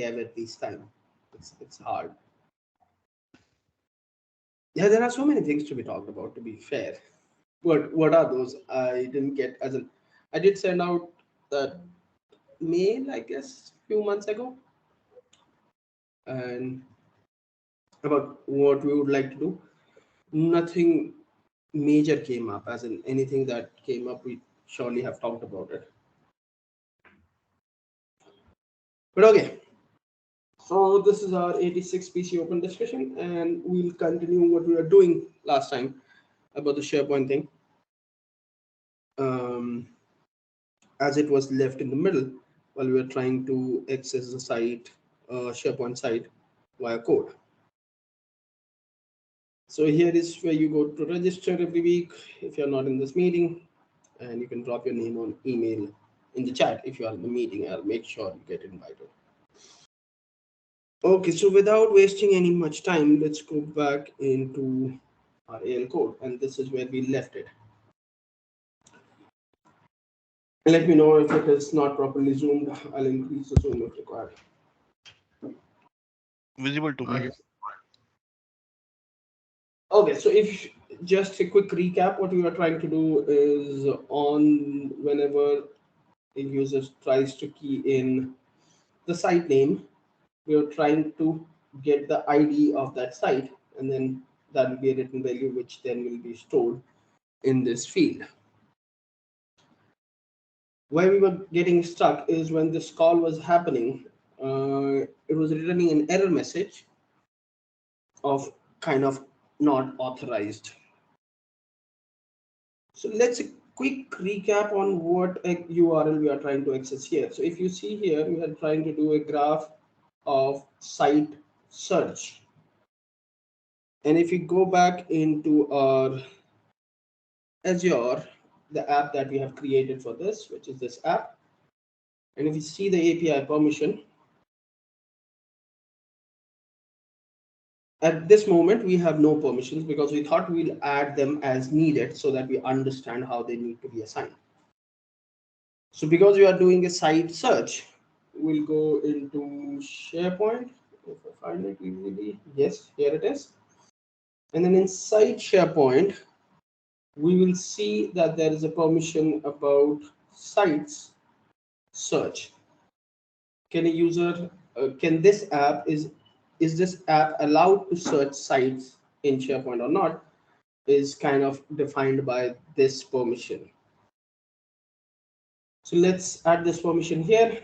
dev at this time. It's hard. Yeah, there are so many things to be talked about, to be fair. But what are those? I didn't get as an I did send out that mail, I guess, few months ago, and about what we would like to do. Nothing major came up, as in anything that came up, we surely have talked about it. But okay, so this is our 86 PC open discussion, and we'll continue what we were doing last time about the SharePoint thing. As it was left in the middle while we were trying to access the site, SharePoint site via code. So here is where you go to register every week if you're not in this meeting, and you can drop your name on email in the chat if you are in the meeting. I'll make sure you get invited. Okay, so without wasting any much time, let's go back into our AL code, and this is where we left it. And let me know if it is not properly zoomed. I'll increase the zoom if required. Visible to me. Okay, so if just a quick recap, what we are trying to do is on whenever a user tries to key in the site name, we are trying to get the ID of that site, and then that will be a written value which then will be stored in this field. Where we were getting stuck is when this call was happening, it was returning an error message of kind of not authorized. So let's quick recap on what a URL we are trying to access here. So if you see here, we are trying to do a graph of site search. And if you go back into our Azure, the app that we have created for this, which is this app, and if you see the API permission, at this moment, we have no permissions because we thought we'll add them as needed so that we understand how they need to be assigned. So because we are doing a site search, we'll go into SharePoint. If I find it easily, yes, here it is. And then inside SharePoint, we will see that there is a permission about sites search. Can a user, can this app, is this app allowed to search sites in SharePoint or not, is kind of defined by this permission. So let's add this permission here.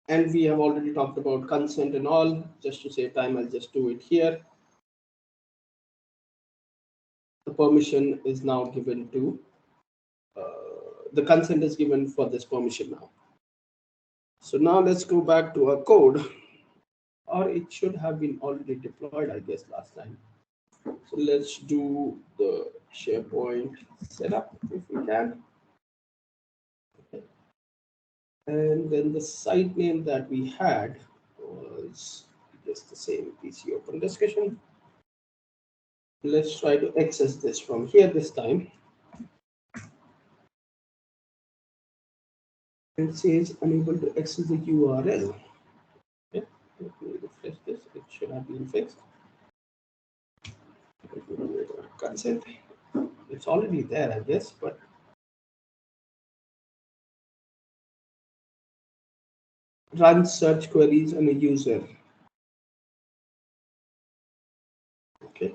And we have already talked about consent and all. Just to save time, I'll just do it here. The permission is now given to, the consent is given for this permission now. So now let's go back to our code, or it should have been already deployed, I guess, last time. So let's do the SharePoint setup if we can. Okay. And then the site name that we had was just the same PC open discussion. Let's try to access this from here this time. It says unable to access the URL. Okay, let me refresh this. It should have been fixed. Consent. It's already there, I guess, but run search queries on a user. Okay.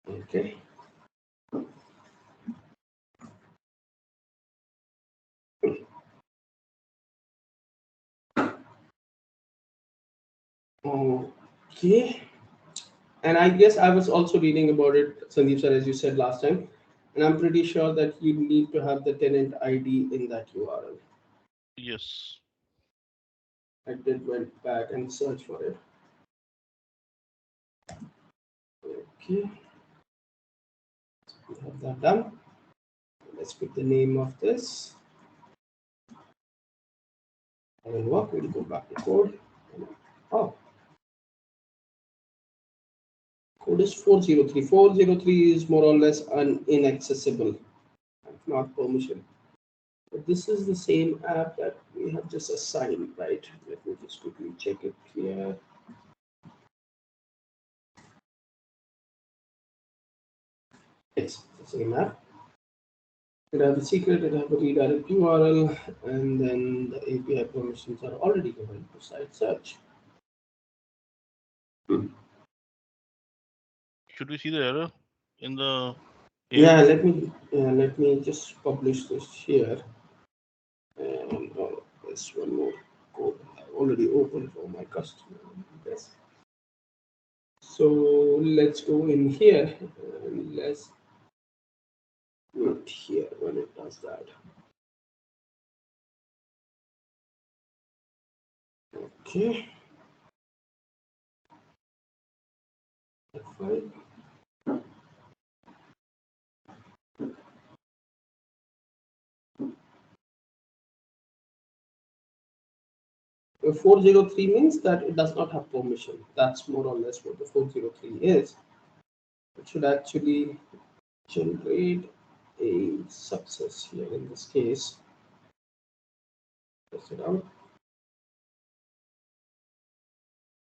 Okay. Okay. And I guess I was also reading about it, Sandeep sir, as you said last time. And I'm pretty sure that you need to have the tenant ID in that URL. Yes. I did went back and search for it. Okay. We have that done. Let's put the name of this. That will work. We'll go back to code. Oh. Code is 403. 403 is more or less inaccessible, not permission. But this is the same app that we have just assigned, right? Let me just quickly check it here. Yes, the same app. It has a secret, it has a redirect URL, and then the API permissions are already given to site search. Should we see the error in the Yeah, let me just publish this here. And there's one more code I've already opened for my customer. Yes. So let's go in here and let's wait here when it does that. Okay. F5. The 403 means that it does not have permission. That's more or less what the 403 is. It should actually generate a success here in this case. Test it out.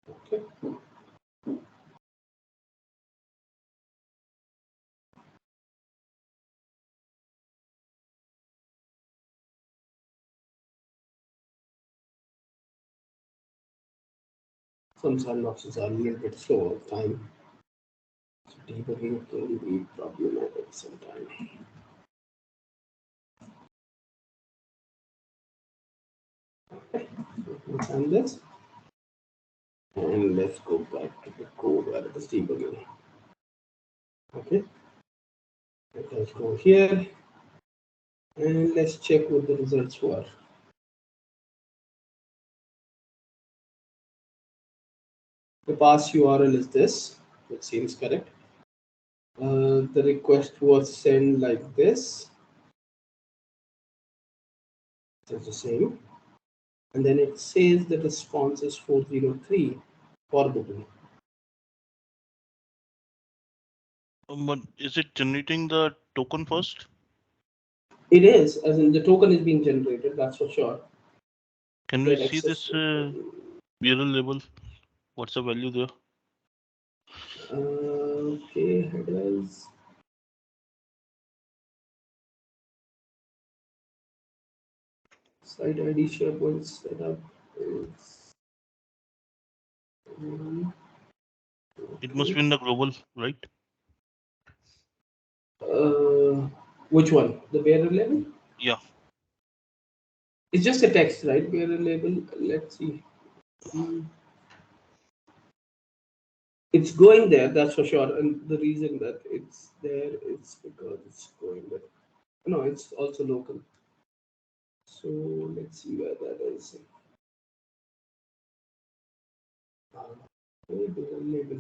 Okay. Some sandboxes are a little bit slow at time. So debugging can be problematic sometimes. Okay. So let's end this. And let's go back to the code where it is debugging. Okay. Let's go here. And let's check what the results were. The pass URL is this, which seems correct. The request was sent like this. It's the same. And then it says the response is 403 for booking. But is it generating the token first? It is, as in the token is being generated, that's for sure. Can we Get see access this to URL label? What's the value there? okay, headers. Site ID SharePoint setup is It must be in the global, right? which one? The bearer label? Yeah. It's just a text, right? Bearer label. Let's see. It's going there, that's for sure. And the reason that it's there is because it's going there. No, it's also local. So let's see where that is. Bearer label.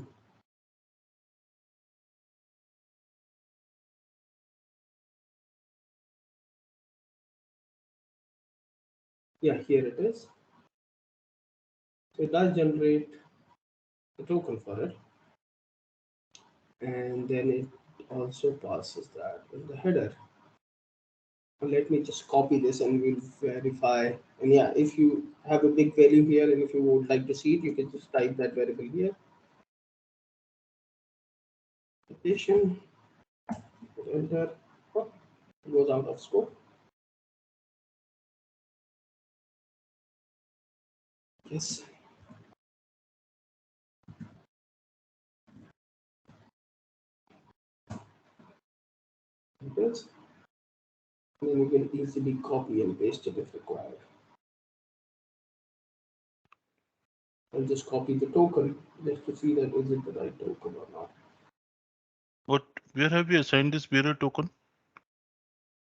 Yeah, here it is. So it does generate a token for it. And then it also passes that in the header. Let me just copy this and we'll verify. And yeah, if you have a big value here and if you would like to see it, you can just type that variable here. Application, enter, oh, it goes out of scope. Yes. This. And then you can easily copy and paste it if required. And just copy the token just to see that is it the right token or not. But where have you assigned this bearer token?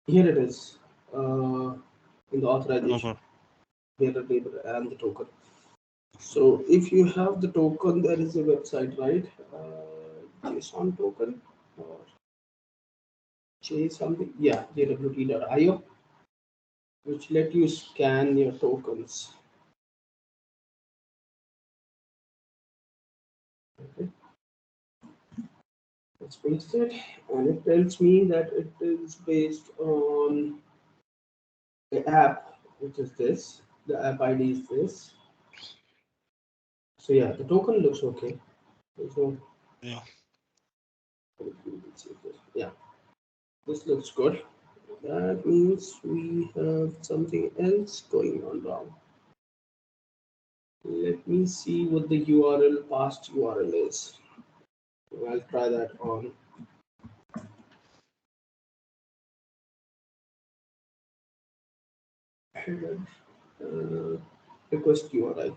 Here it is in the authorization. Okay. Bearer label and the token. So if you have the token, there is a website, right? JSON token or J something. Yeah, jwt.io, which let you scan your tokens. Okay. Let's paste it, and it tells me that it is based on the app, which is this. The app ID is this. So yeah, the token looks okay. So Yeah. yeah, this looks good. That means we have something else going on wrong. Let me see what the URL, past URL is. I'll try that on. Header, request URI.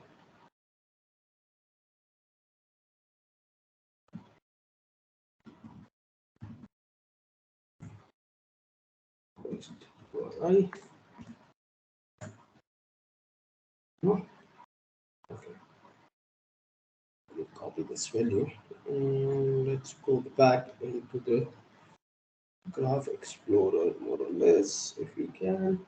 Request URI. No. Okay. We'll copy this value. And let's go back into the Graph Explorer more or less if we can.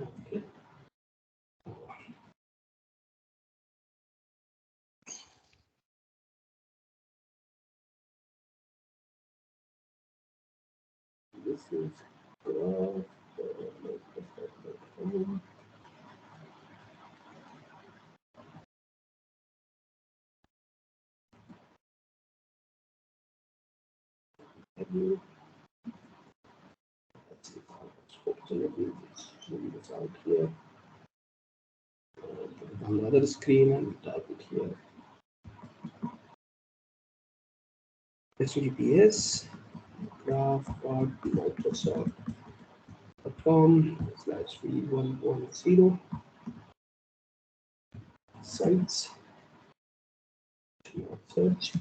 Okay. This is graph. So let me zoom this out here. Put it on the other screen and type it here. https graph.microsoft.com/v110 sites search.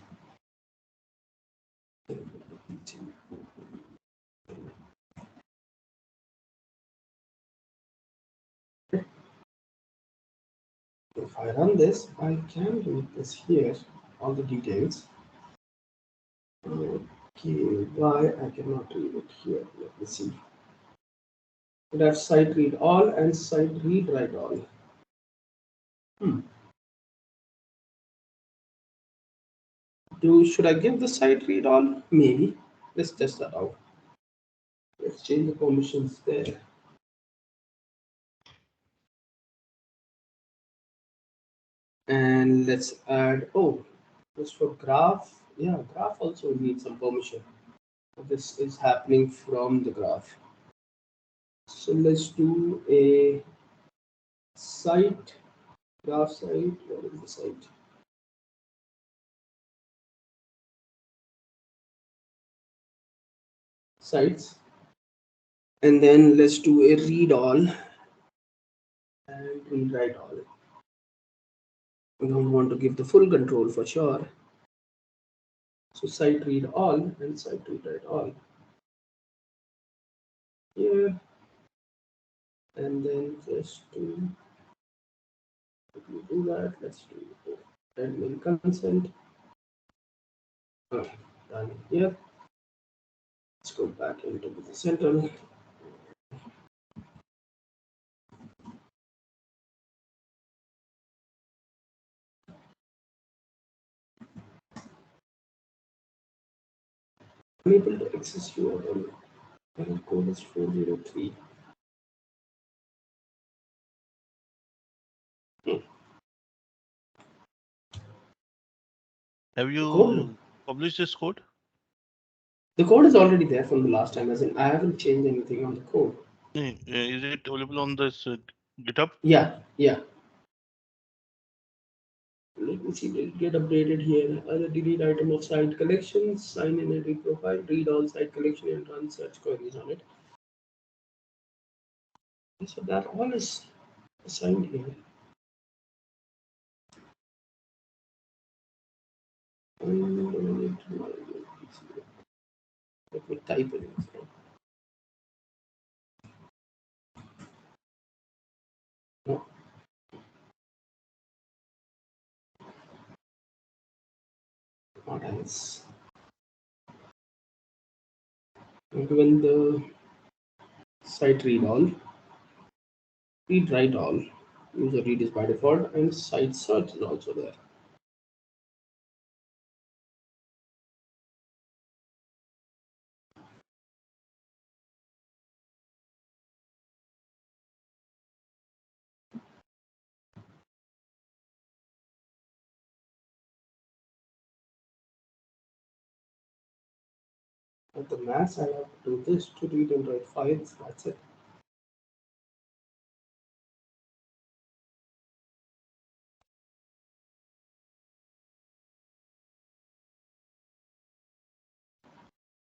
If I run this, I can read this here, all the details. Okay, why I cannot read it here? Let me see. That's site read all and site read write all. Should I give the site read all? Maybe. Let's test that out. Let's change the permissions there. And let's add, oh, this for graph. Yeah, graph also needs some permission. This is happening from the graph. So let's do a site, graph site. What is the site? Sites. And then let's do a read all and read write all. We don't want to give the full control for sure. So site read all and site read write all. Here. And then just to do that, let's do admin consent. Done here. Let's go back into the center. Unable to access URL. Error code is 403. Have Code. you published this code? The code is already there from the last time, as in I haven't changed anything on the code. Is it available on this GitHub? Yeah, yeah. Let me see, it get updated here. Other delete item of site collection, sign in edit profile, read all site collection and run search queries on it. So that all is assigned here. Let me type it instead. No. What else? When the site read all, read write all, user read is by default, and site search is also there. At the mass, I have to do this to read and write files. That's it.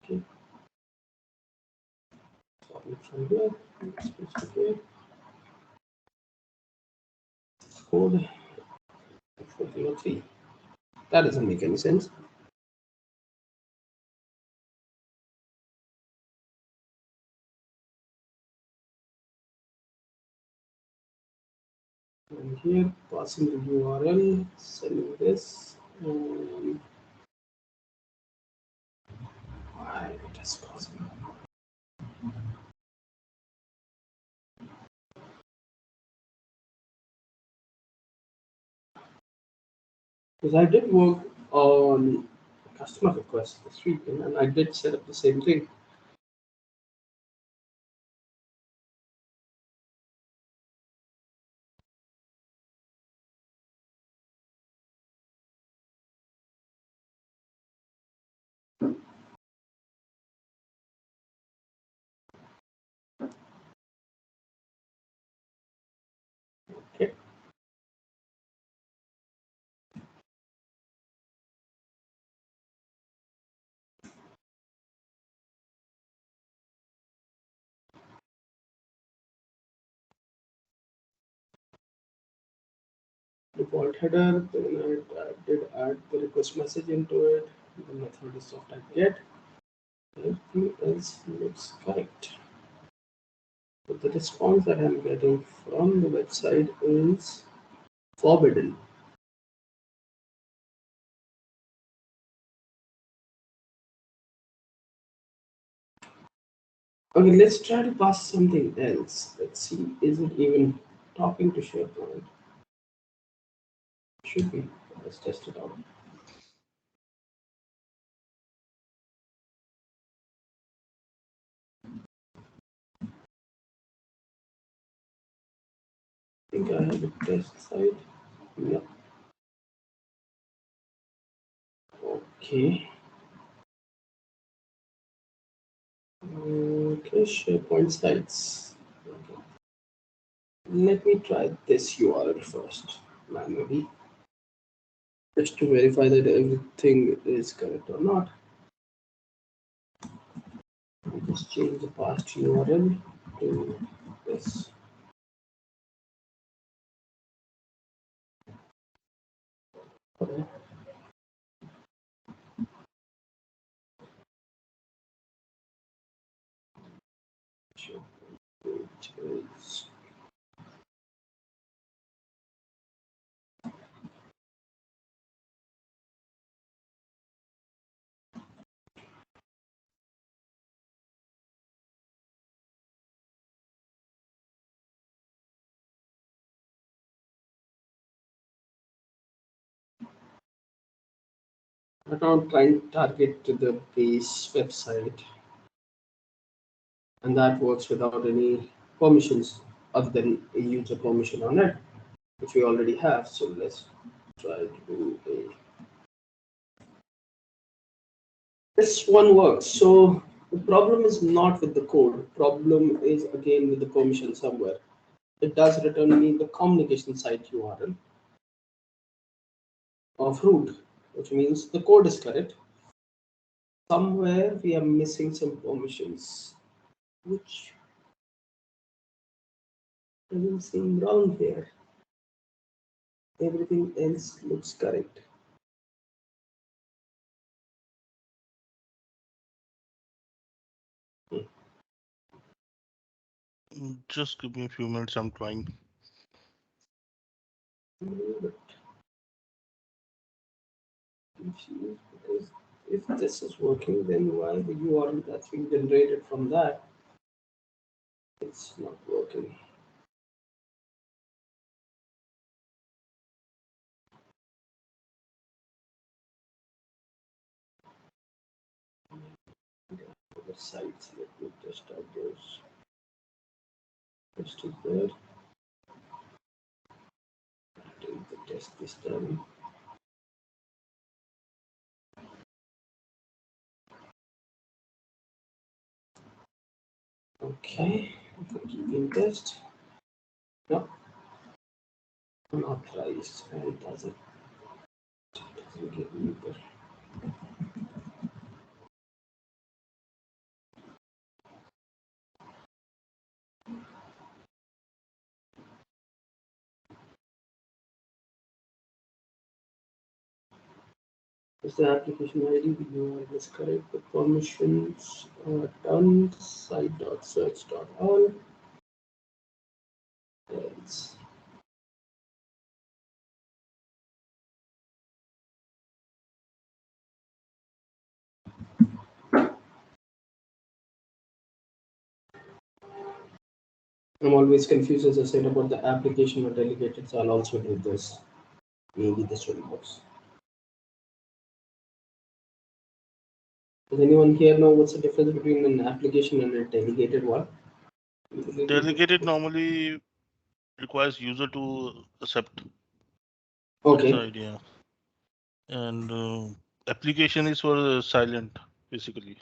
Okay. Start from here. Okay. Code 403. That doesn't make any sense. And here, passing the URL, sending this, and why it is possible. Because I did work on customer requests this week, and I did set up the same thing. Okay. Default header, then I did add the request message into it. The method is of type get. Everything else looks correct. But the response that I'm getting from the website is forbidden. Okay, let's try to pass something else. Let's see, is it even talking to SharePoint? Should be. Let's test it out. I think I have a test site. Yeah. Okay. Okay, SharePoint sites. Okay. Let me try this URL first, manually, just to verify that everything is correct or not. I'll just change the past URL to this. Okay. Which is account client target to the base website, and that works without any permissions other than a user permission on it, which we already have. So let's try to do a. This one works. So the problem is not with the code. Problem is again with the permission somewhere. It does return me the communication site URL of root, which means the code is correct. Somewhere we are missing some permissions, which doesn't seem wrong here. Everything else looks correct. Just give me a few minutes. I'm trying. But because if this is working, then why the URL that's being generated from that it's not working? Other sites, let me test out those. Test is there. Take the test this time. Okay, keeping test. No, unauthorized. And it doesn't get either. Is the application ID the URL is correct? The permissions are done. Site.search.all. Else. I'm always confused, as I said, about the application or delegated, so I'll also do this. Maybe this will work. Does anyone here know what's the difference between an application and a delegated one? Delegated normally requires user to accept. That is Okay. the idea. And application is for silent, basically.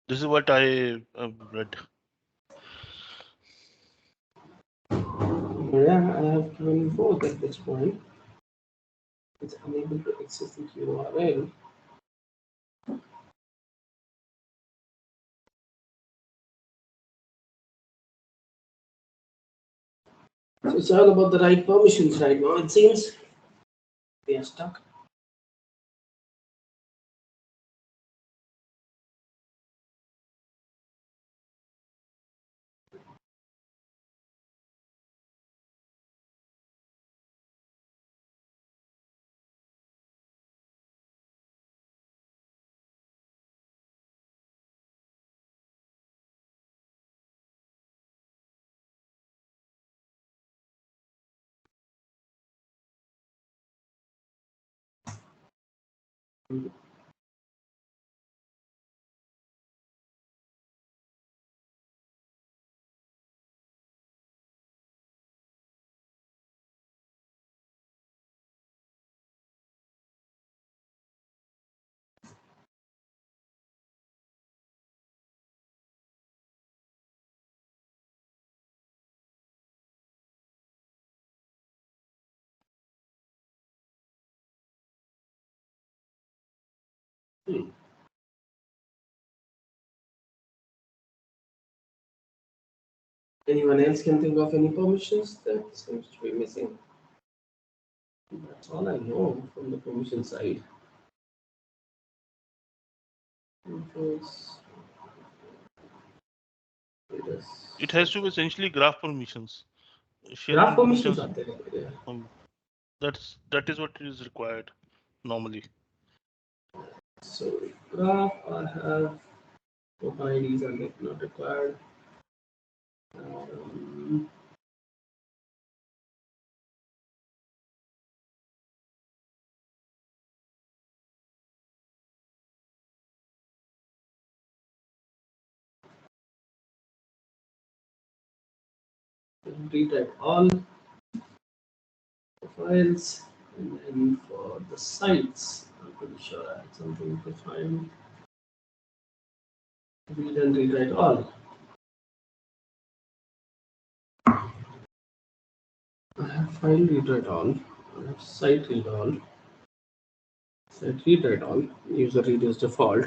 This is what I read. Yeah, I have given both at this point. It's unable to access the URL. So it's all about the right permissions right now. It seems they are stuck. Anyone else can think of any permissions that seems to be missing? That's all I know from the permission side. It has to be essentially graph permissions. Graph Sharing permissions permissions. are there. Yeah. That is what is required normally. So graph, I have open IDs are not required. Um, Retype all files, and then for the sites, I'm pretty sure I had something defined. Read and rewrite all. I have file rewrite all. I have site read all. Site rewrite all. User read is default.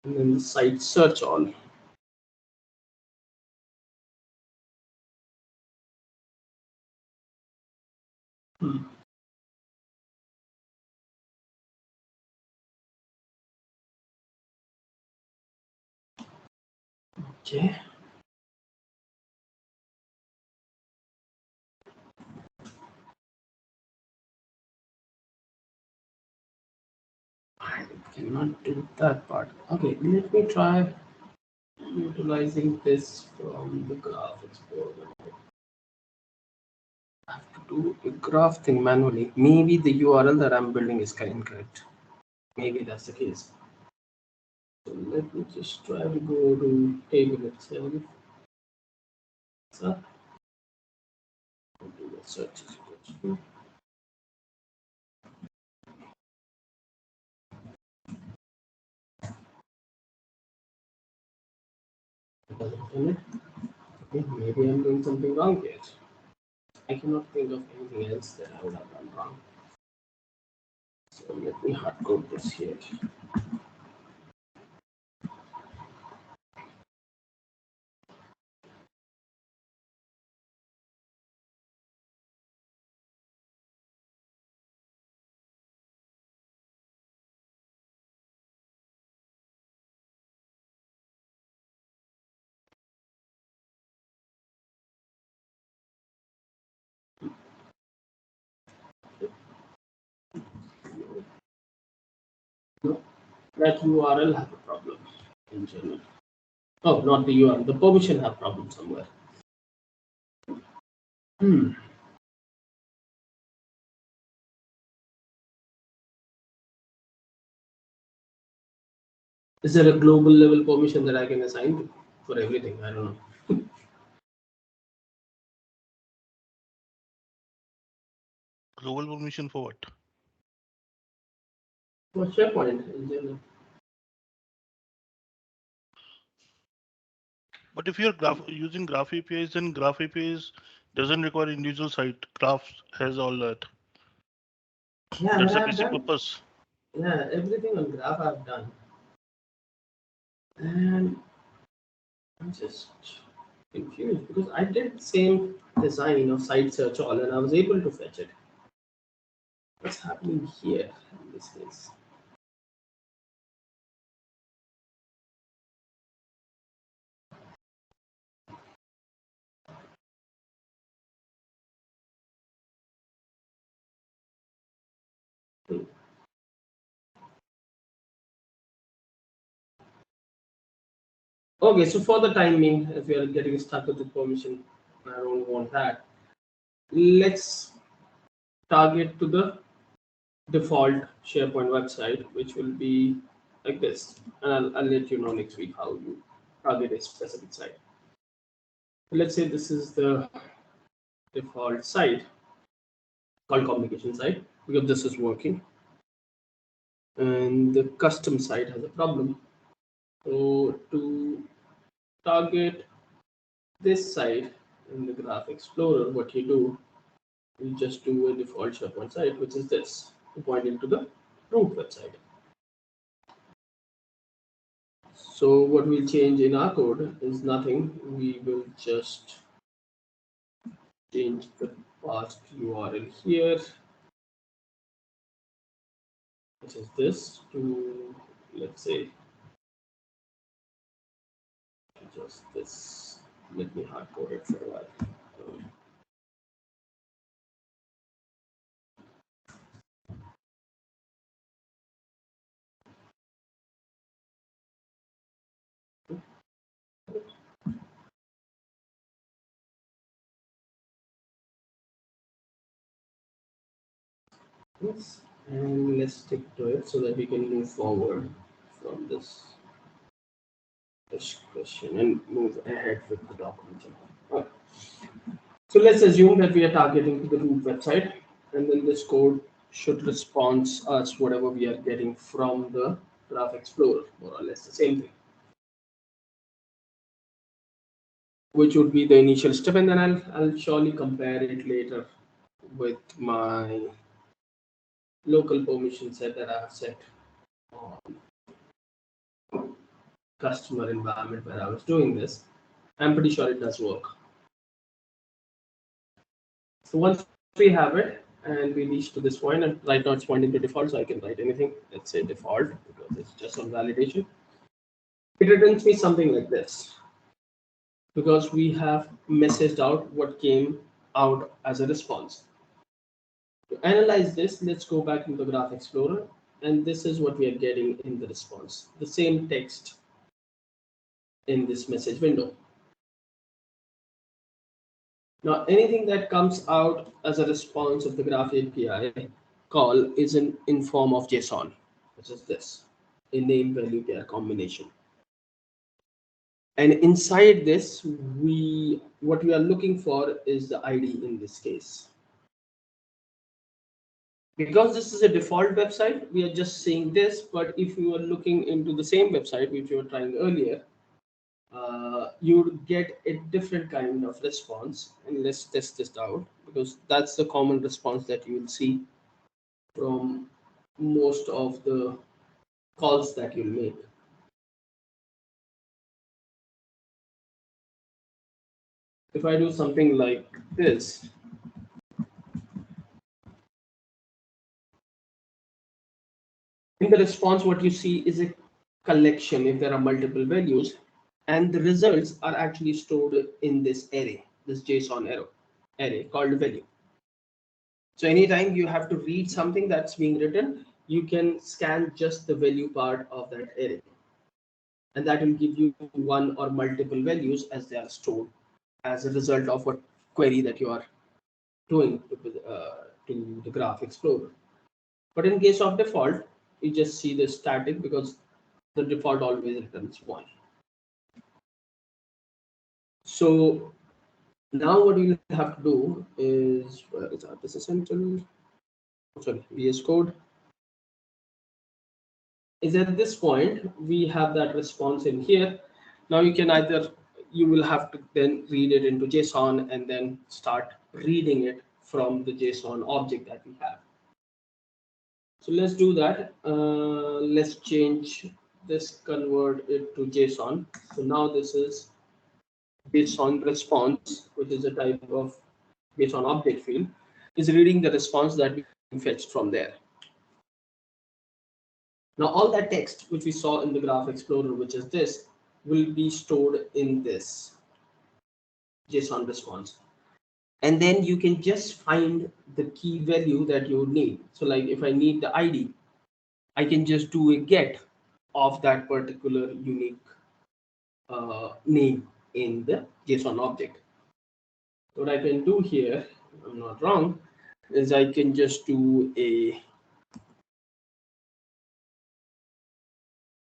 And then the site search all. Okay. I cannot do that part. Okay, let me try utilizing this from the graph explorer. I have to do a graph thing manually. Maybe the URL that I'm building is incorrect. Maybe that's the case. So let me just try to go to table itself. So, do the search. Okay, maybe I'm doing something wrong here. I cannot think of anything else that I would have done wrong. So let me hard code this here. No, that URL have a problem in general. Oh, not the URL. The permission have problem somewhere. Is there a global level permission that I can assign to for everything? I don't know. Global permission for what? For SharePoint in general. But if you're using Graph APIs, then Graph APIs doesn't require individual site. Graph has all that. Yeah, That's but the I've basic done. purpose. Yeah, everything on Graph I've done, and I'm just confused because I did the same design of site search all, and I was able to fetch it. What's happening here in this case? Okay, so for the time being, if we are getting stuck with the permission, I don't want that. Let's target to the default SharePoint website, which will be like this. And I'll let you know next week how you target a specific site. Let's say this is the default site called communication site because this is working, and the custom site has a problem. So to target this site in the Graph Explorer, what you do, you just do a default SharePoint site, which is this, pointing to the root website. So what we'll change in our code is nothing. We will just change the past URL here, which is this, to, let's say, just this. Let me hard code it for a while. Yes. And let's stick to it so that we can move forward from this question and move ahead with the document. Okay. So let's assume that we are targeting to the root website, and then this code should respond us whatever we are getting from the Graph Explorer, more or less the same thing, which would be the initial step, and then I'll surely compare it later with my local permission set that I have set on customer environment where I was doing this. I'm pretty sure it does work. So once we have it and we reach to this point, and right now it's pointing to default, so I can write anything. Let's say default because it's just on validation. It returns me something like this because we have messaged out what came out as a response. To analyze this, let's go back into the Graph Explorer, and this is what we are getting in the response. The same text in this message window. Now, anything that comes out as a response of the Graph API call is in form of JSON, which is this, a name value pair combination. And inside this, what we are looking for is the ID in this case. Because this is a default website, we are just seeing this, but if you are looking into the same website which we were trying earlier, you would get a different kind of response. And let's test this out, because that's the common response that you will see from most of the calls that you'll make. If I do something like this, in the response, what you see is a collection if there are multiple values, and the results are actually stored in this array, this JSON array called value. So anytime you have to read something that's being written, you can scan just the value part of that array, and that will give you one or multiple values as they are stored as a result of what query that you are doing to the Graph Explorer. But in case of default, you just see the static, because the default always returns 1. So now what you'll have to do is, where is our business central? Sorry, VS Code. Is at this point we have that response in here. Now you can either, you will have to then read it into JSON and then start reading it from the JSON object that we have. So let's do that. Let's change this, convert it to JSON. So now this is JSON response, which is a type of JSON object field, is reading the response that we fetched from there. Now all that text which we saw in the Graph Explorer, which is this, will be stored in this JSON response. And then you can just find the key value that you need. So like if I need the ID, I can just do a get of that particular unique name in the JSON object. What I can do here, if I'm not wrong, is I can just do a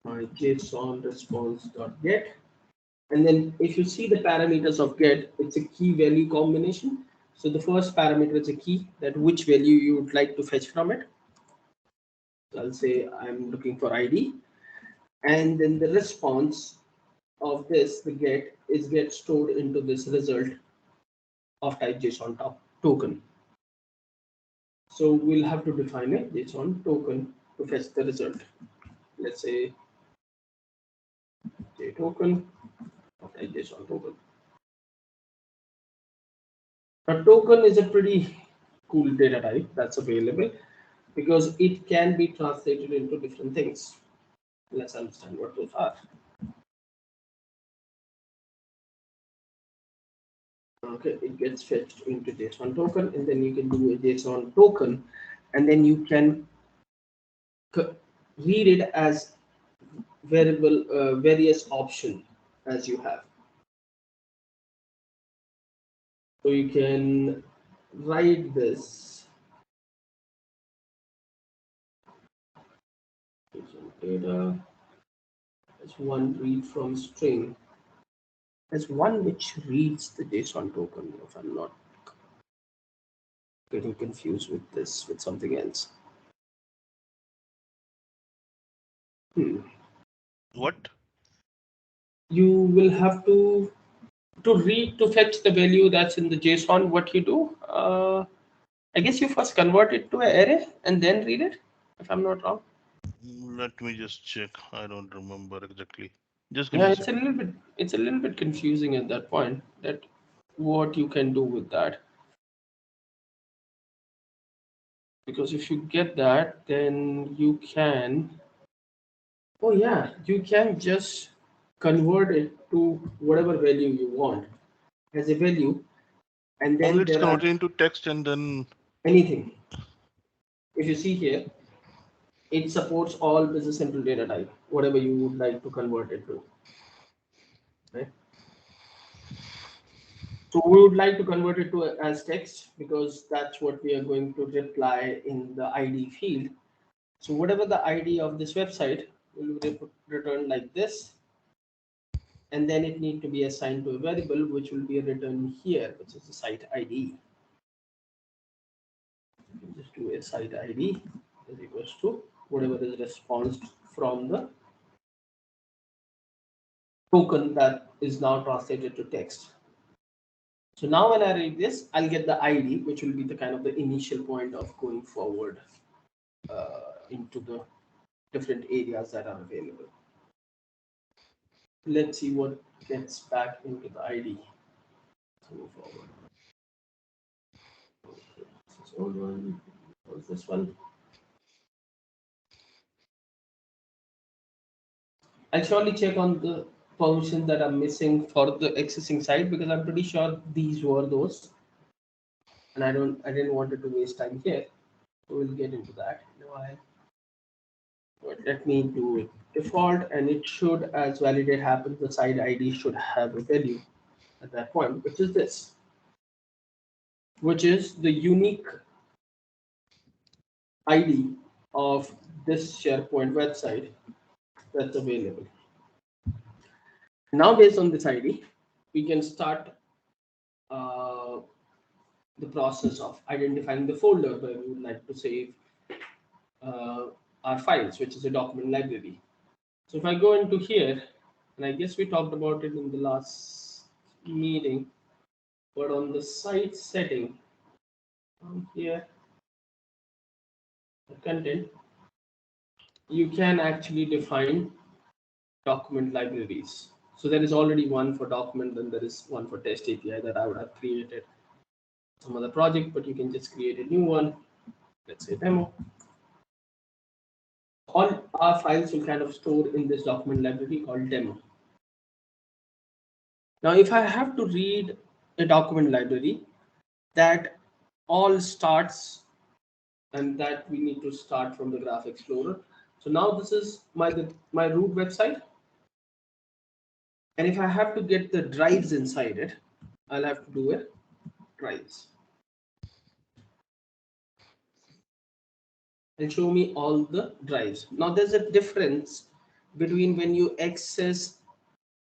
my JSON response.get. And then if you see the parameters of get, it's a key value combination. So the first parameter is a key, that which value you would like to fetch from it. So I'll say I'm looking for ID. And then the response of this, the get, is get stored into this result of type JSON token. So we'll have to define a JSON token to fetch the result. Let's say JToken of type JSON token. A token is a pretty cool data type that's available, because it can be translated into different things. Let's understand what those are. Okay, it gets fetched into JSON token, and then you can do a JSON token, and then you can read it as various option as you have. So you can write this data as one read from string, as one which reads the JSON token, if I'm not getting confused with this with something else. What? You will have to read to fetch the value that's in the JSON. What you do, I guess you first convert it to an array and then read it, if I'm not wrong. Let me just check. I don't remember exactly. Just give Yeah, me a it's a second. little bit, confusing at that point, that what you can do with that. Because if you get that, then you can, oh yeah, you can just convert it to whatever value you want as a value, and Oh, then let's there convert are it into text and then. anything. If you see here, it supports all business central data type, whatever you would like to convert it to. Right? So we would like to convert it to as text, because that's what we are going to reply in the ID field. So whatever the ID of this website will return like this, and then it need to be assigned to a variable which will be written here, which is the site ID. Just do a site ID is equals to whatever is response from the token that is now translated to text. So now when I read this, I'll get the ID, which will be the kind of the initial point of going forward into the different areas that are available. Let's see what gets back into the ID. Let's move forward. Okay, this is old one. What's this one? I'll surely check on the permissions that are missing for the accessing side, because I'm pretty sure these were those, and I didn't want it to waste time here. So we'll get into that in a while. But let me do it default, and it should, as validate happens, the side ID should have a value at that point, which is this, which is the unique ID of this SharePoint website that's available. Now, based on this ID, we can start the process of identifying the folder where we would like to save our files, which is a document library. So if I go into here, and I guess we talked about it in the last meeting, but on the site setting, here, the content, you can actually define document libraries. So there is already one for document, and there is one for test API that I would have created some other project, but you can just create a new one. Let's say demo. All our files will kind of store in this document library called demo. Now, if I have to read a document library that all starts, and that we need to start from the Graph Explorer. So now this is my root website. And if I have to get the drives inside it, I'll have to do it drives. And show me all the drives. Now there's a difference between when you access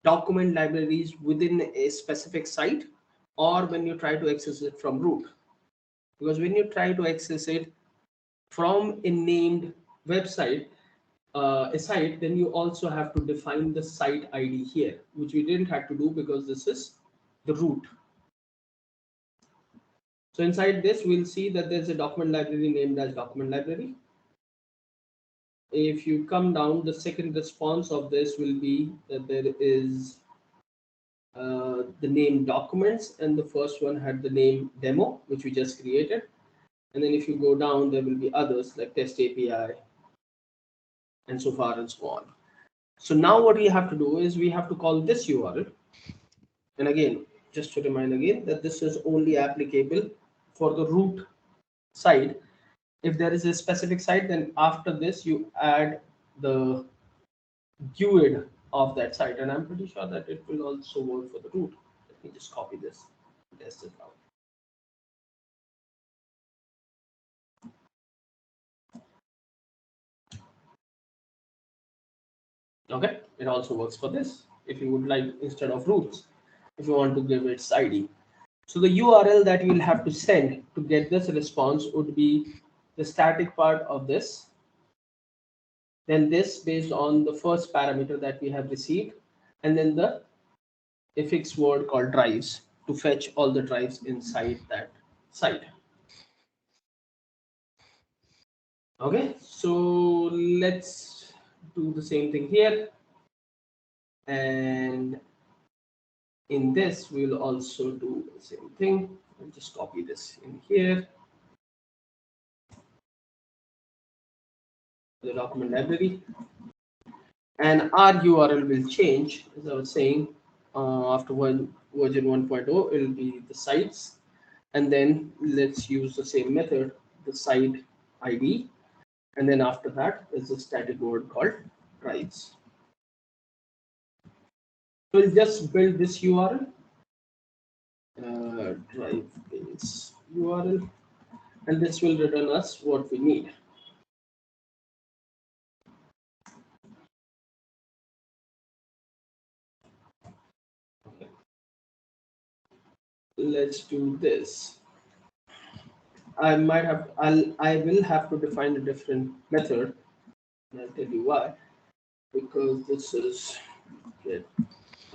document libraries within a specific site or when you try to access it from root. Because when you try to access it from a named website, a site, then you also have to define the site ID here, which we didn't have to do because this is the root. So inside this, we'll see that there's a document library named as document library. If you come down, the second response of this will be that there is the name documents, and the first one had the name demo, which we just created. And then if you go down, there will be others like test API and so far and so on. So now what we have to do is we have to call this URL. And again, just to remind again that this is only applicable for the root side. If there is a specific site, then after this you add the GUID of that site. And I'm pretty sure that it will also work for the root. Let me just copy this and test it out. Okay, it also works for this. If you would like, instead of roots, if you want to give its ID. So the URL that you will have to send to get this response would be the static part of this. Then this based on the first parameter that we have received, and then the a fixed word called drives to fetch all the drives inside that site. Okay, so let's do the same thing here. And in this, we'll also do the same thing. I'll just copy this in here. The document library. And our URL will change, as I was saying, after version 1.0, it will be the sites. And then let's use the same method, the site ID. And then after that is a static word called drives. So we'll just build this URL, drive base URL, and this will return us what we need. Okay. Let's do this. I will have to define a different method, and I'll tell you why. Because this is get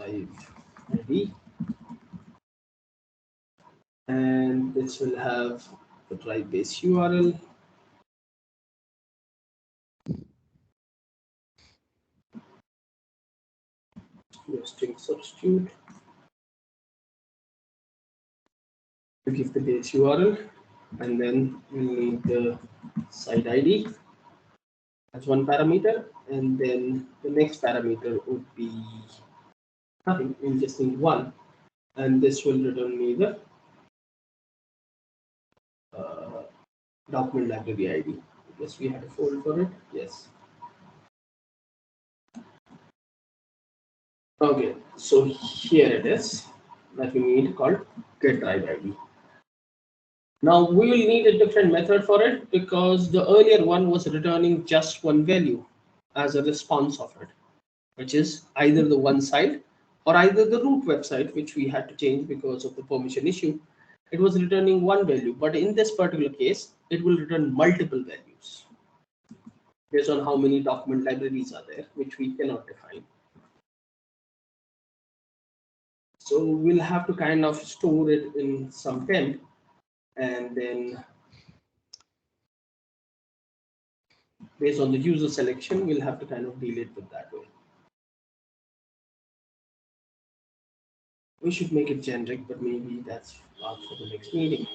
drive ID, and this will have the drive base URL. Your string substitute. We give the base URL, and then we need the site ID as one parameter, and then the next parameter would be nothing. We just need one, and this will return me the document library ID. I guess we had a fold for it. Yes. Okay, so here it is that we need called get drive ID. Now we will need a different method for it because the earlier one was returning just one value as a response of it, which is either the one site or either the root website, which we had to change because of the permission issue. It was returning one value, but in this particular case, it will return multiple values based on how many document libraries are there, which we cannot define. So we'll have to kind of store it in some temp, and then based on the user selection, we'll have to kind of deal it with that way. We should make it generic, but maybe that's up for the next meeting.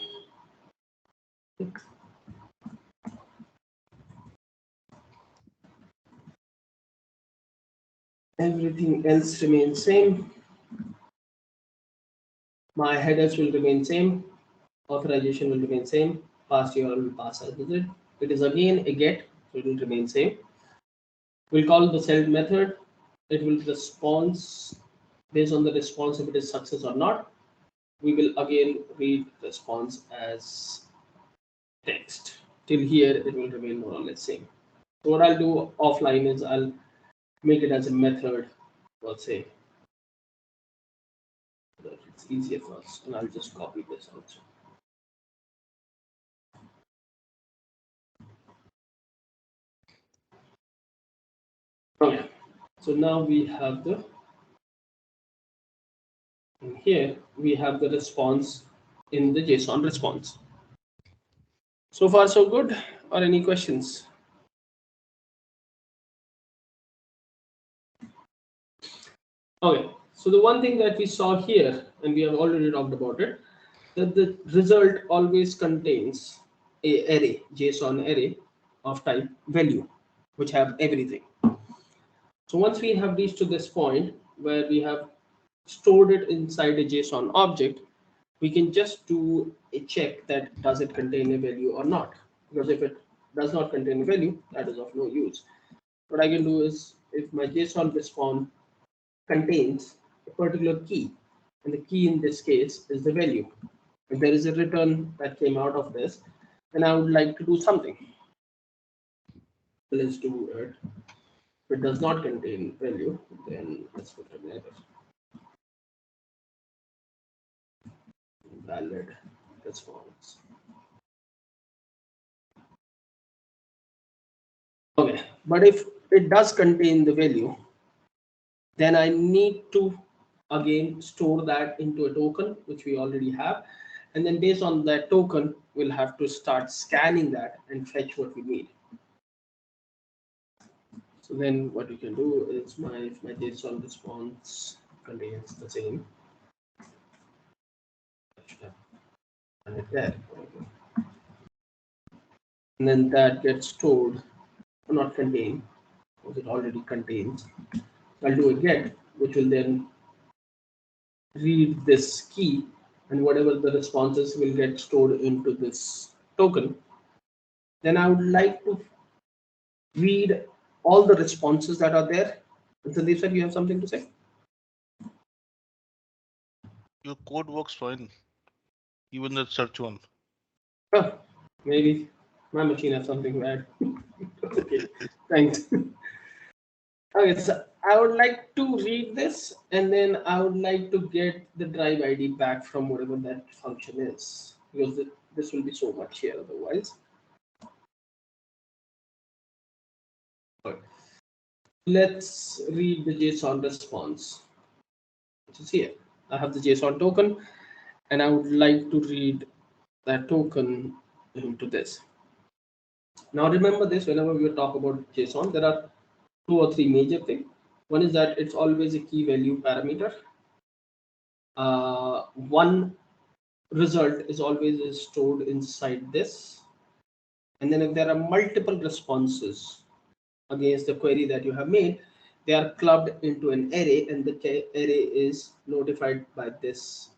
Everything else remains same. My headers will remain same. Authorization will remain same. Pass URL will pass as it. It is again a get, so it will remain same. We'll call the send method. It will respond based on the response if it is success or not. We will again read response as text. Till here, it will remain more or less same. So what I'll do offline is I'll make it as a method, let's say, so that it's easier for us, and I'll just copy this also. Okay, so now we have the, and here we have the response in the JSON response. So far so good, or any questions? Okay, so the one thing that we saw here, and we have already talked about it, that the result always contains a array, JSON array of type value, which have everything. So once we have reached to this point where we have stored it inside a JSON object, we can just do a check that does it contain a value or not. Because if it does not contain a value, that is of no use. What I can do is, if my JSON response contains a particular key, and the key in this case is the value. If there is a return that came out of this, then I would like to do something. Let's do it. If it does not contain value, then let's put an error. Valid response. Okay, but if it does contain the value, then I need to again store that into a token, which we already have. And then based on that token, we'll have to start scanning that and fetch what we need. So then what we can do is my JSON response contains the same. And it there. And then that gets stored, or not contained, because it already contains. I'll do a get, which will then read this key, and whatever the responses will get stored into this token. Then I would like to read all the responses that are there. And Sandeep said you have something to say? Your code works fine, even the search one. Oh, maybe my machine has something bad. Okay, thanks. Okay, so I would like to read this, and then I would like to get the drive ID back from whatever that function is, because this will be so much here otherwise. Let's read the JSON response. which is here. I have the JSON token, and I would like to read that token into this. Now remember this, whenever we talk about JSON, there are 2 or 3 major things. One is that it's always a key value parameter. One result is always stored inside this. And then if there are multiple responses against the query that you have made, they are clubbed into an array, and the array is notified by this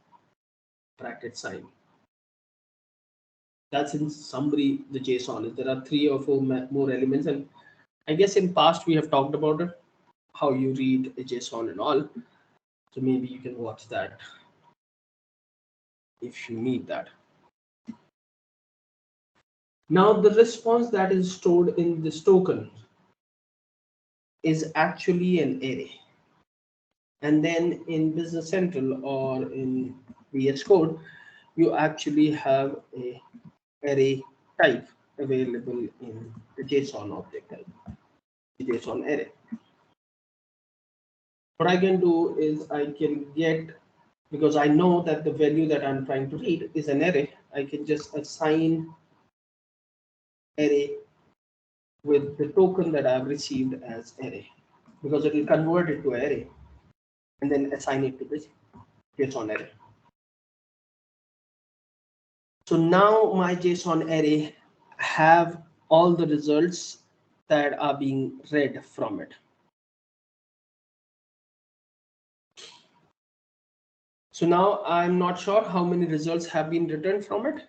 bracket sign. That's in summary the JSON. There are 3 or 4 more elements, and I guess in past we have talked about it, how you read a JSON and all. So maybe you can watch that if you need that. Now the response that is stored in this token is actually an array. And then in Business Central or in VS Code, you actually have a array type available in the JSON object type, the JSON array. What I can do is I can get, because I know that the value that I'm trying to read is an array, I can just assign array with the token that I've received as array, because it will convert it to array and then assign it to this JSON array. So now my JSON array have all the results that are being read from it. So now I'm not sure how many results have been returned from it.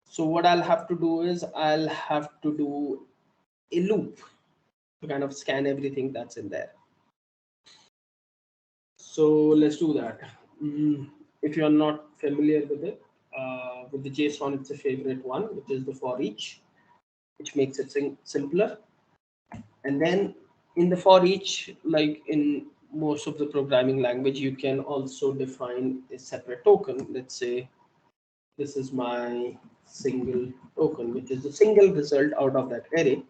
So what I'll have to do is I'll have to do a loop to kind of scan everything that's in there. So let's do that. If you're not familiar with it, with the JSON, it's a favorite one, which is the for each, which makes it simpler. And then in the for each, like in most of the programming language, you can also define a separate token. Let's say this is my single token, which is the single result out of that array,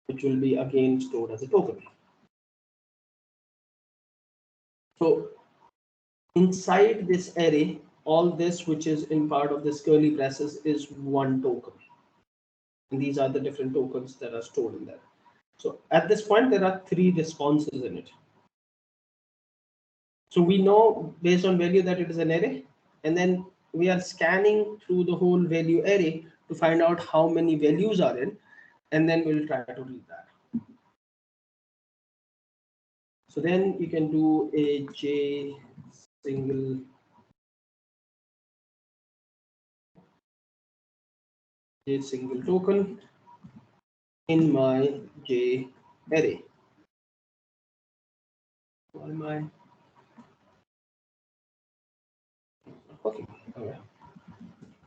which will be again stored as a token. So inside this array, all this which is in part of this curly braces is one token. And these are the different tokens that are stored in there. So at this point, there are 3 responses in it. So we know based on value that it is an array, and then we are scanning through the whole value array to find out how many values are in, and then we'll try to read that. So then you can do a single token in my J array. Why am I? Okay.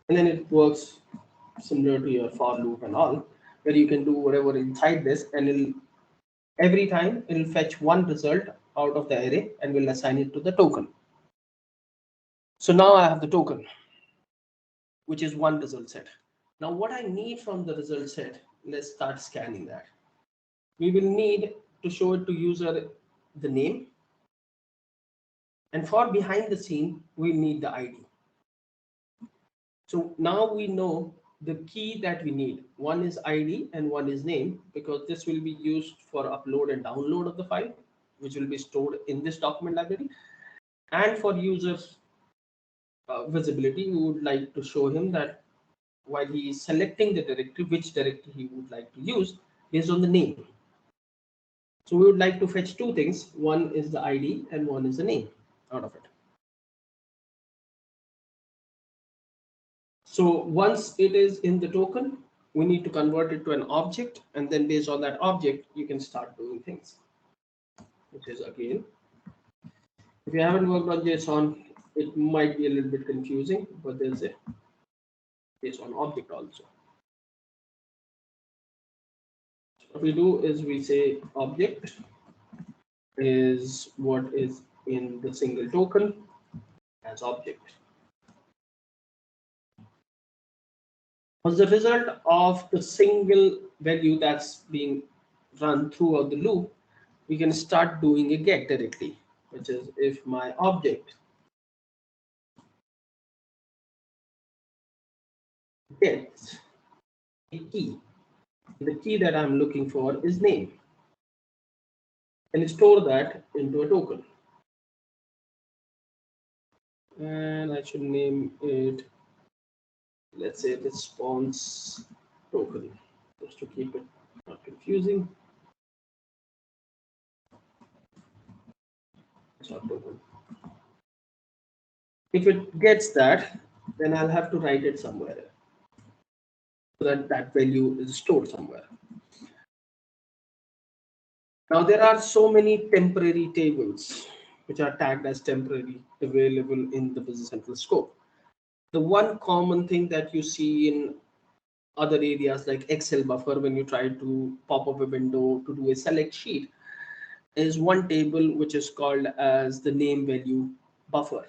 And then it works similar to your for loop and all, where you can do whatever inside this, and every time it'll fetch one result out of the array and we'll assign it to the token. So now I have the token, which is one result set. Now what I need from the result set, let's start scanning that. We will need to show it to user the name, and for behind the scene, we need the ID. So now we know the key that we need. One is ID and one is name, because this will be used for upload and download of the file, which will be stored in this document library. And for users visibility, we would like to show him that while he is selecting the directory, which directory he would like to use based on the name. So we would like to fetch 2 things. One is the ID and one is the name out of it. So once it is in the token, we need to convert it to an object, and then based on that object, you can start doing things. Which is again, if you haven't worked on JSON, it might be a little bit confusing, but there's a JSON object also. What we do is we say object is what is in the single token as object. As the result of the single value that's being run throughout the loop, we can start doing a get directly. which is if my object gets a key, the key that I'm looking for is name, and store that into a token. And I should name it, let's say, response token, just to keep it not confusing. It's not token. If it gets that, then I'll have to write it somewhere so that that value is stored somewhere. Now there are so many temporary tables which are tagged as temporary available in the Business Central scope. The one common thing that you see in other areas like Excel buffer when you try to pop up a window to do a select sheet is one table which is called as the name value buffer.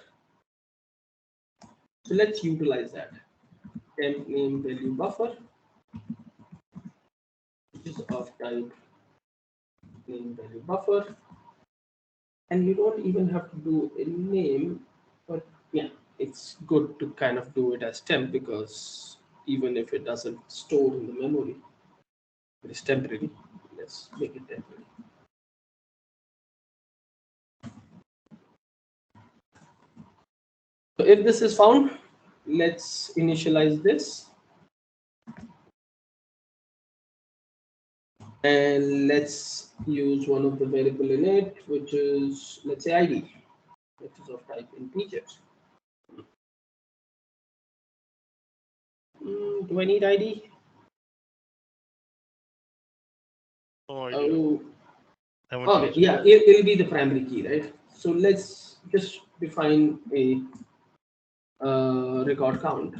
So let's utilize that. Temp name value buffer, which is of type name value buffer. And you don't even have to do a name, but yeah, it's good to kind of do it as temp, because even if it doesn't store in the memory, it is temporary. Let's make it temporary. So if this is found, let's initialize this. And let's use one of the variable in it, which is, let's say, ID, which is of type integer. Do I need ID? No idea. Oh, okay, yeah, it'll be the primary key, right? So let's just define a record count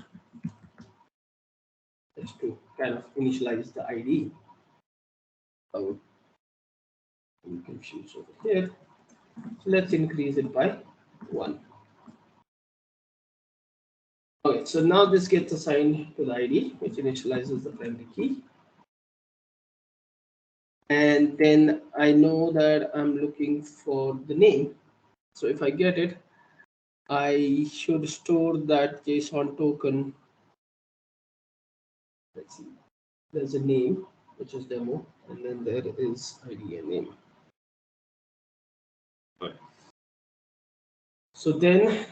just to kind of initialize the ID. Oh, I'm confused over here. So let's increase it by 1. Okay, so now this gets assigned to the ID, which initializes the primary key. And then I know that I'm looking for the name. So if I get it, I should store that JSON token. Let's see. There's a name, which is demo, and then there is ID and name. Right. So then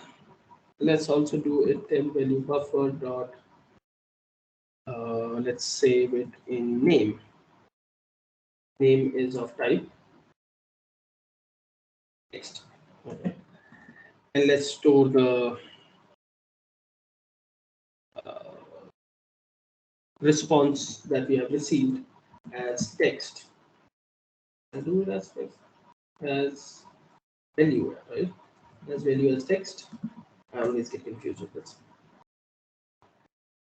let's also do a temp value buffer dot. Let's save it in name. Name is of type text. Okay. And let's store the response that we have received as text. I do it as text, as value, right? As value as text. I always get confused with this.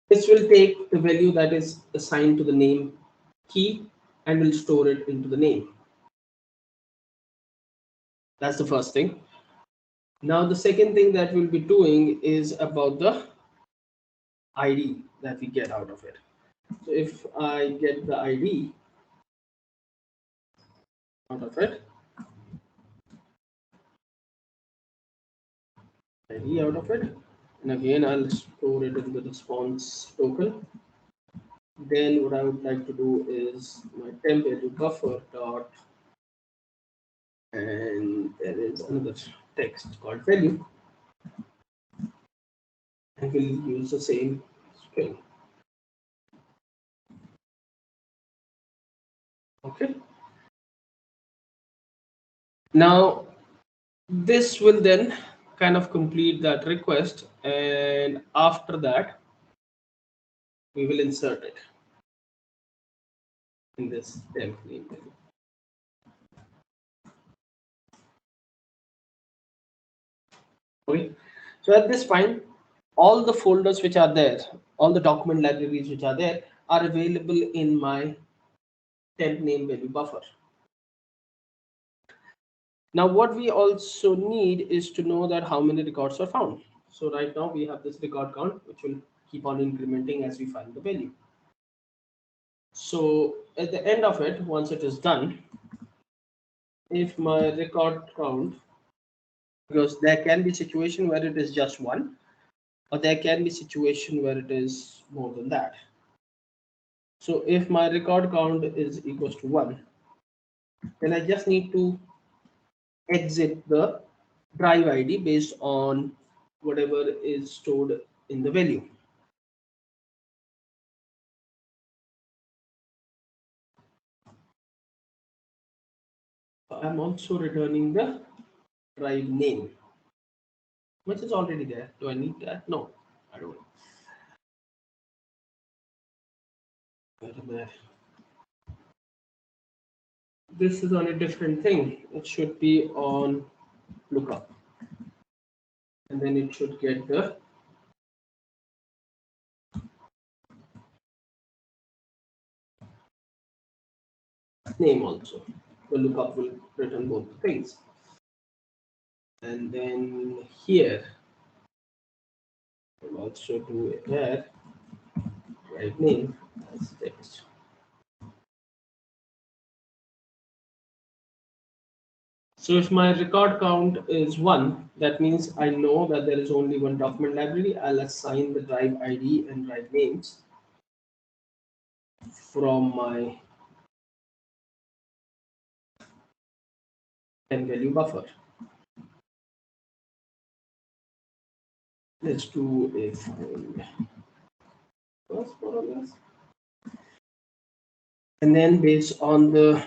This will take the value that is assigned to the name key and will store it into the name. That's the first thing. Now the second thing that we'll be doing is about the ID that we get out of it. So if I get the ID out of it, and again I'll store it in the response token. Then what I would like to do is my temp value buffer dot, and there is another text called value, and we'll use the same string. Okay. Now this will then kind of complete that request, and after that we will insert it in this temp name value. Okay. So at this point, all the folders which are there, all the document libraries which are there, are available in my temp name value buffer. Now what we also need is to know that how many records are found. So right now we have this record count, which will keep on incrementing as we find the value. So at the end of it, once it is done, if my record count because there can be situation where it is just one, or there can be situation where it is more than that. So if my record count is equals to 1, then I just need to exit the drive ID based on whatever is stored in the value. I'm also returning the drive name, which is already there. Do I need that? No, I don't. Wait a minute. This is on a different thing. It should be on lookup, and then it should get the name also. The lookup will return both things. And then here, we'll also do a where right name as text. So if my record count is 1, that means I know that there is only one document library. I'll assign the drive ID and drive names from my 10 value buffer. Let's do a find first, more or less. And then based on the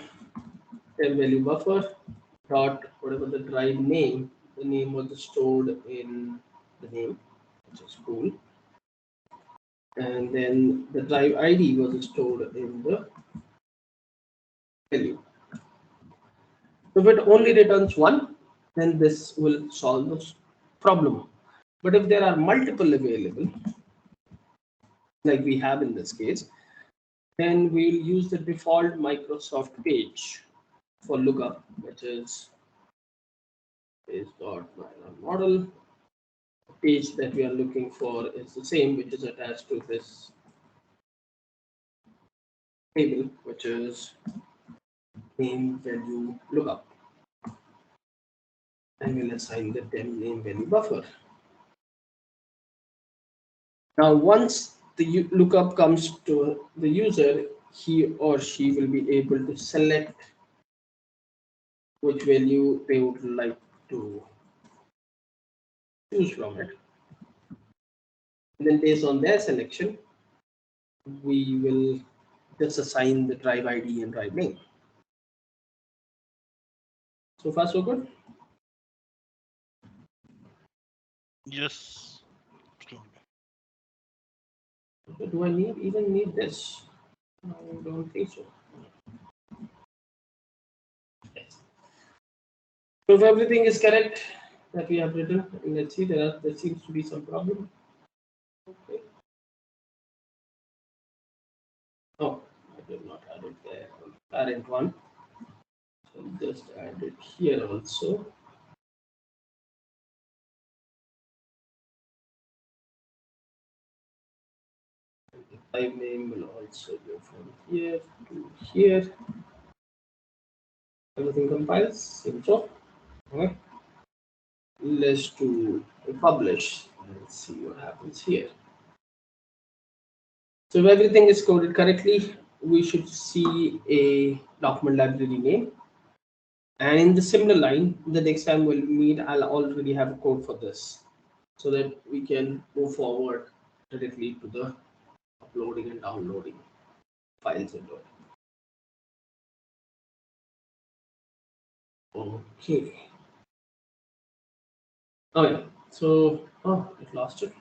10 value buffer dot whatever the drive name, the name was stored in the name, which is cool. And then the drive ID was stored in the value. So if it only returns 1, then this will solve this problem. But if there are multiple available, like we have in this case, then we'll use the default Microsoft page for lookup, which is model. The page that we are looking for is the same, which is attached to this table, which is name value lookup. And we'll assign the name value buffer. Now, once the lookup comes to the user, he or she will be able to select which value they would like to choose from it. And then based on their selection, we will just assign the drive ID and drive name. So far, so good? Yes. Do I even need this? I don't think so. Yes. So if everything is correct that we have written, let's see, there seems to be some problem. Okay. Oh, I did not add it there. Parent one. So just add it here also. The type name will also go from here to here. Everything compiles, seems so. Okay. Let's do publish and see what happens here. So if everything is coded correctly, we should see a document library name. And in the similar line, the next time we'll meet, I'll already have a code for this so that we can move forward directly to the uploading and downloading files into it. Okay. Okay, so it lost it.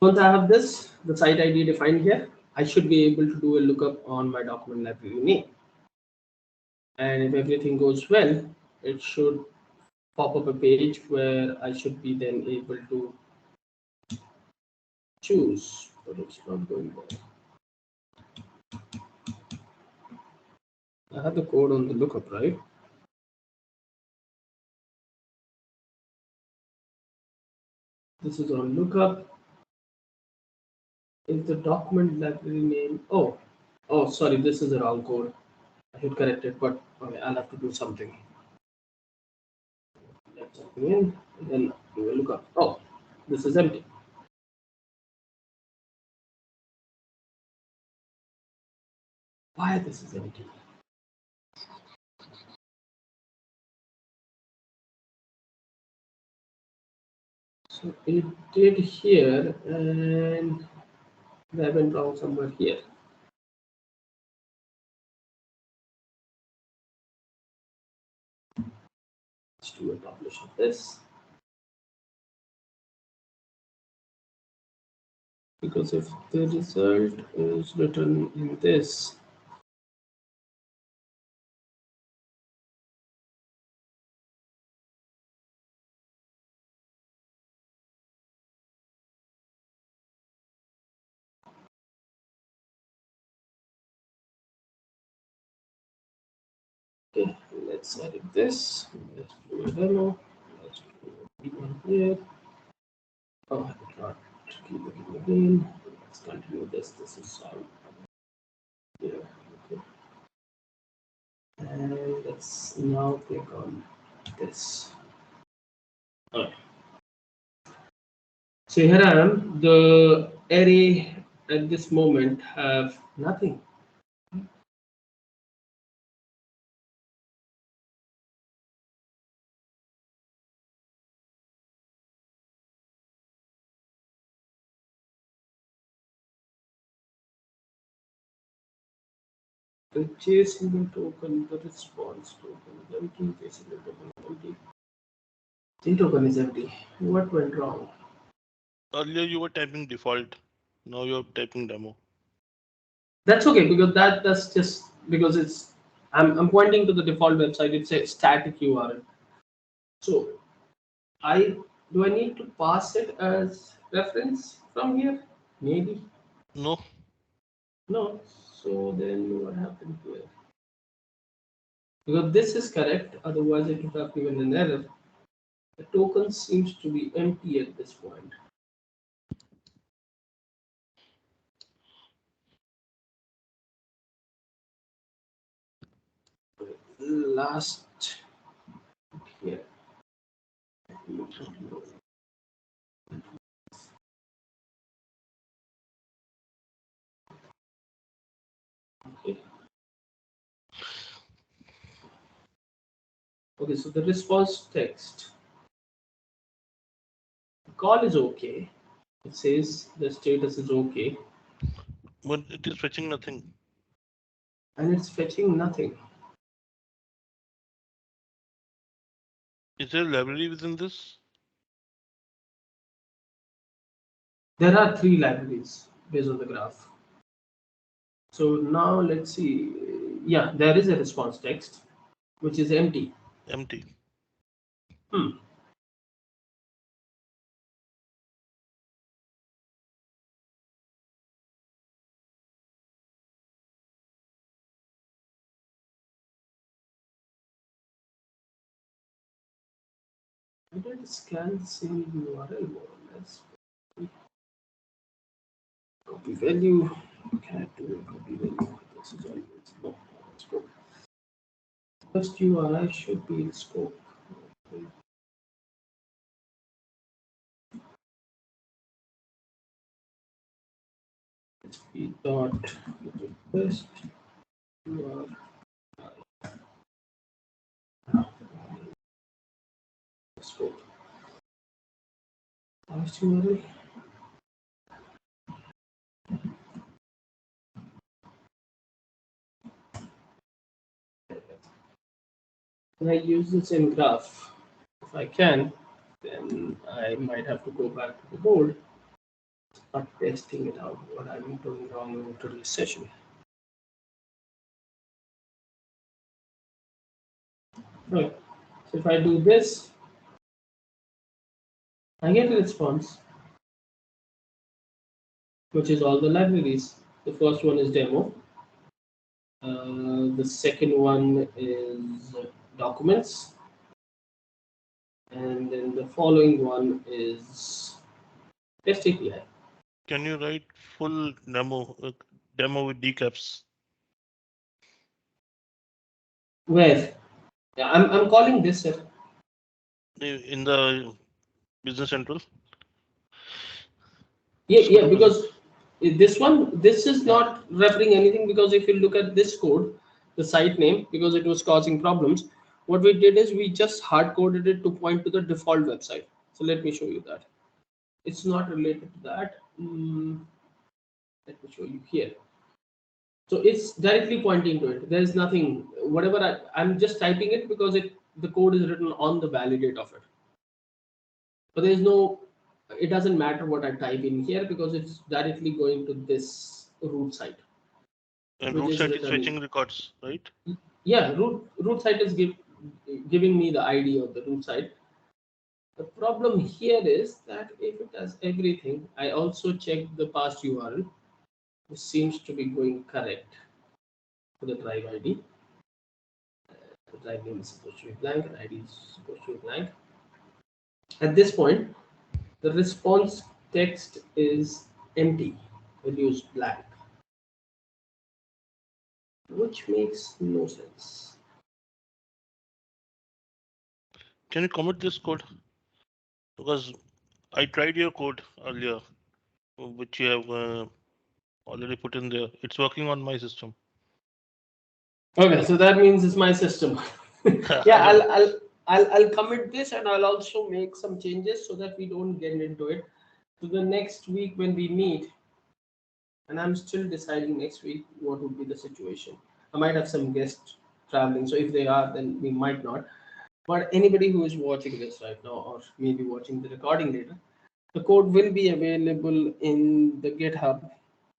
Once I have this, the site ID defined here, I should be able to do a lookup on my document library name. And if everything goes well, it should pop up a page where I should be then able to choose, but it's not going there. I have the code on the lookup, right? This is on lookup. Is the document library name? Oh, sorry, this is the wrong code. I should correct it, but okay, I'll have to do something. in, and then we will look up. Oh, this is empty. Why this is empty? So it did here, and I went wrong somewhere here. Let's do a publish of this. Because if the result is written in this, okay, let's edit this. Let's do a demo. Let's do one here. Oh, I did not keep looking again. Let's continue this. This is solved. Yeah, okay. And let's now click on this. All right. So here I am. The array at this moment have nothing. The JSON token, the response token is empty. JSON token is empty. J token is empty. What went wrong? Earlier you were typing default. Now you're typing demo. That's okay because that's just because it's I'm pointing to the default website. It's a static URL. So I need to pass it as reference from here? Maybe. No. No. So then what happened here? Because this is correct, otherwise it would have given an error. The token seems to be empty at this point. Last here. Okay. Okay, so the response text. Call is okay. It says the status is okay. But it is fetching nothing. And it's fetching nothing. Is there a library within this? There are 3 libraries based on the graph. So now let's see. Yeah, there is a response text, which is empty. Empty. I did scan the same URL more or less. Copy value. Can I do a copy value? This is always no. Scope. First URI should be in scope. Okay. SP dot request URI. Scope. Last URL. Can I use this in graph? If I can, then I might have to go back to the board, start testing it out, what I'm doing wrong in today's session. Right. So if I do this, I get a response, which is all the libraries. The first one is demo. The second one is documents. And then the following one is test API. Can you write full demo with decaps? Where? Yeah, I'm calling this. in the Business Central. Yeah, because this is not referring anything, because if you look at this code, the site name, because it was causing problems, what we did is we just hard coded it to point to the default website. So let me show you that. It's not related to that. Let me show you here. So it's directly pointing to it. There is nothing, whatever I'm just typing it because the code is written on the validate of it. But there's no, it doesn't matter what I type in here because it's directly going to this root site, And which root is site is returning. fetching records, right? Yeah, root site is giving me the ID of the root site. The problem here is that if it does everything, I also checked the past URL, which seems to be going correct for the drive ID. The drive name is supposed to be blank, and ID is supposed to be blank. At this point, the response text is empty, value is blank, which makes no sense. Can you commit this code? Because I tried your code earlier, which you have already put in there. It's working on my system. Okay, so that means it's my system. I Yeah, know. I'll commit this, and I'll also make some changes so that we don't get into it. So the next week when we meet, and I'm still deciding next week what would be the situation. I might have some guests traveling, so if they are, then we might not. But anybody who is watching this right now, or maybe watching the recording later, the code will be available in the GitHub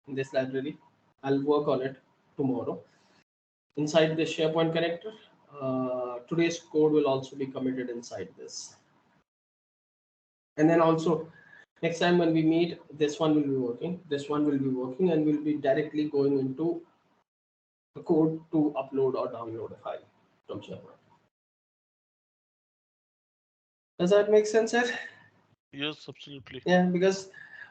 in this library. I'll work on it tomorrow. Inside the SharePoint connector, today's code will also be committed inside this. And then also next time when we meet, this one will be working, this one will be working, and we'll be directly going into the code to upload or download a file from SharePoint. Does that make sense, sir? Yes, absolutely. Yeah, because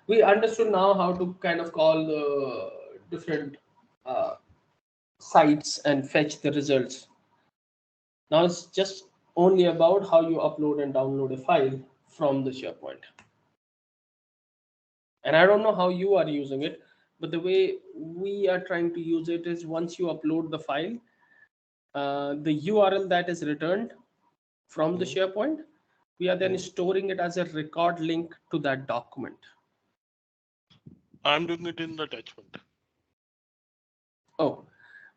we understood now how to kind of call the different uh, sites and fetch the results. Now it's just only about how you upload and download a file from the SharePoint. And I don't know how you are using it, but the way we are trying to use it is once you upload the file, the URL that is returned from the Mhm. SharePoint, we are then Mhm. storing it as a record link to that document. I'm doing it in the attachment. Oh,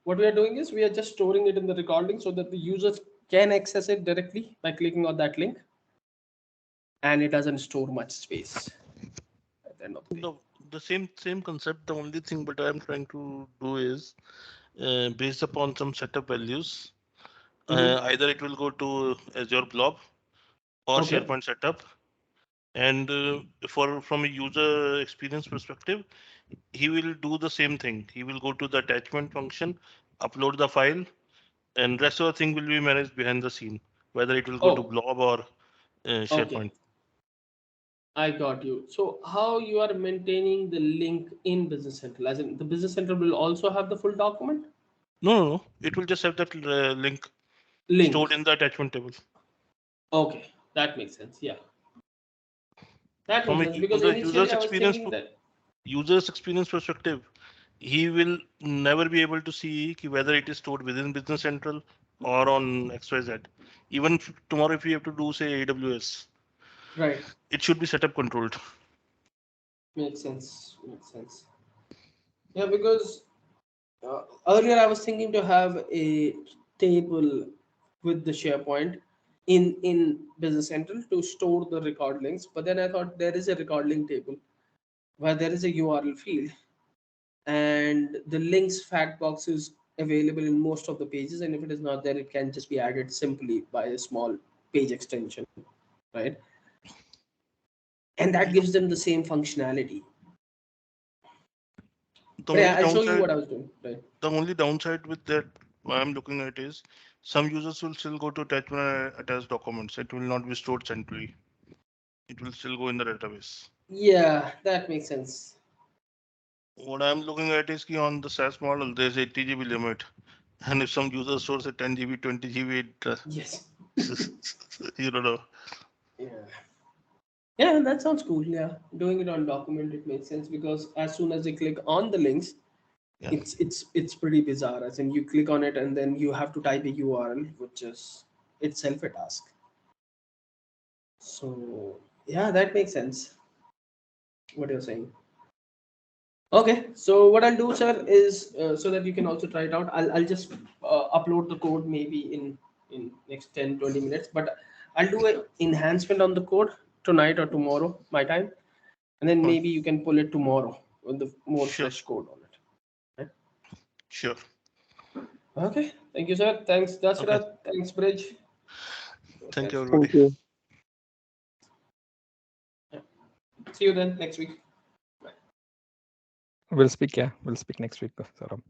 what we are doing is we are just storing it in the record link so that the users can access it directly by clicking on that link, and it doesn't store much space at the end of the day. The the same concept. The only thing but I'm trying to do is based upon some setup values. Mhm. Either it will go to Azure Blob or Okay. SharePoint setup. And for from a user experience perspective, he will do the same thing. He will go to the attachment function, upload the file, and rest of the thing will be managed behind the scene, whether it will go to Oh, Blob or okay. SharePoint. I got you. So how you are maintaining the link in Business Central? As in the Business Central will also have the full document No. It will just have that link link. stored in the attachment table. Okay, that makes sense. Yeah, that From makes a sense because the initially I was thinking that. user's experience perspective, he will never be able to see whether it is stored within Business Central or on XYZ. Even tomorrow, if you have to do say AWS, Right. it should be setup controlled. Makes sense. Makes sense. Yeah, because earlier I was thinking to have a table with the SharePoint in Business Central to store the record links, but then I thought there is a record link table where there is a URL field, and the links fact box is available in most of the pages, and if it is not there, it can just be added simply by a small page extension, right? And that You gives them the same functionality. the But yeah, only I'll show you downside what I was doing, right? the only downside with that I'm looking at is some users will still go to attachment and attach documents. It will not be stored centrally. It will still go in the database. Yeah, that makes sense. What I'm looking at is on the SaaS model, there's 80 GB limit. And if some user stores a 10 GB, 20 GB, Yes. You don't know. Yeah, that sounds cool. Yeah, doing it on document, it makes sense because as soon as you click on the links, Yeah. it's pretty bizarre. As in, you click on it and then you have to type a URL, which is itself a task. So yeah, that makes sense. What you're saying. Okay, so what I'll do, sir, is so that you can also try it out. I'll just upload the code maybe in next 10-20 minutes, but I'll do an enhancement on the code tonight or tomorrow, my time, and then Fine. maybe you can pull it tomorrow with the more Sure. fresh code on it. Right? Sure. Okay, thank you, sir. Thanks, Okay. Dasrath. Thanks, Bridge. Thank you, Okay. everybody. Thank you. See you then next week. We'll speak. Yeah, we'll speak next week, Saram.